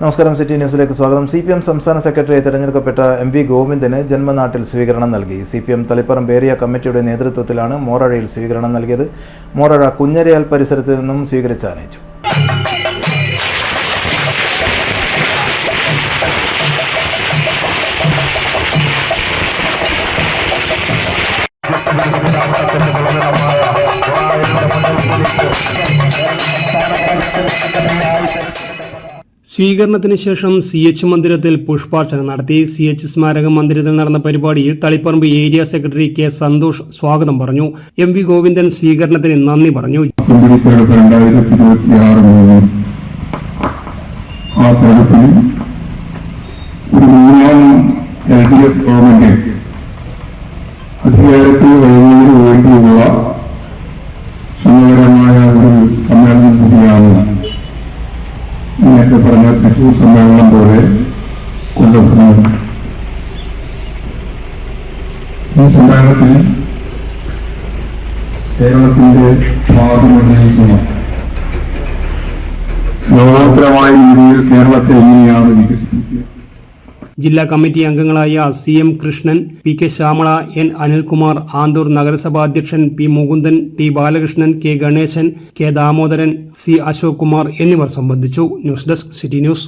നമസ്കാരം, സിറ്റി ന്യൂസിലേക്ക് സ്വാഗതം. CPM സംസ്ഥാന സെക്രട്ടറിയായി തെരഞ്ഞെടുക്കപ്പെട്ട MV ഗോവിന്ദന് ജന്മനാട്ടിൽ സ്വീകരണം നൽകി. CPM തളിപ്പറമ്പ് ഏരിയ കമ്മിറ്റിയുടെ നേതൃത്വത്തിലാണ് മോറഴയിൽ സ്വീകരണം നൽകിയത്. മോറഴ കുഞ്ഞരയാൽ പരിസരത്ത് നിന്നും സ്വീകരിച്ചാനയിച്ചു. സ്വീകരണത്തിന് ശേഷം CH മന്ദിരത്തിൽ പുഷ്പാർച്ചന നടത്തി. CH സ്മാരക മന്ദിരത്തിൽ നടന്ന പരിപാടിയിൽ Taliparamba area secretary K Santhosh സ്വാഗതം പറഞ്ഞു. MV ഗോവിന്ദൻ സ്വീകരണത്തിന് നന്ദി പറഞ്ഞു. അധികാരത്തിൽ വരുന്നതിന് വേണ്ടിയുള്ള സുന്ദരമായ ഒരു സമ്മേളനം കൂടിയാണ് നേരത്തെ പറഞ്ഞ തൃശൂർ സമ്മേളനം പോലെ കൊല്ലം സമ്മേളനം. ഈ സമ്മേളനത്തിൽ കേരളത്തിന്റെ ഭാവി നിർണ്ണയിക്കുന്ന ലോകോത്തരമായ രീതിയിൽ കേരളത്തെ എങ്ങനെയാണ് വികസിപ്പിക്കുക. ജില്ലാ കമ്മിറ്റി അംഗങ്ങളായ CM Krishnan, PK Shyamala, N Anilkumar, Anthoor നഗരസഭാ അധ്യക്ഷൻ P Mukundan, T Balakrishnan, K Ganesan, K Damodaran, C Ashok Kumar എന്നിവർ സംബന്ധിച്ചു. News desk, city news.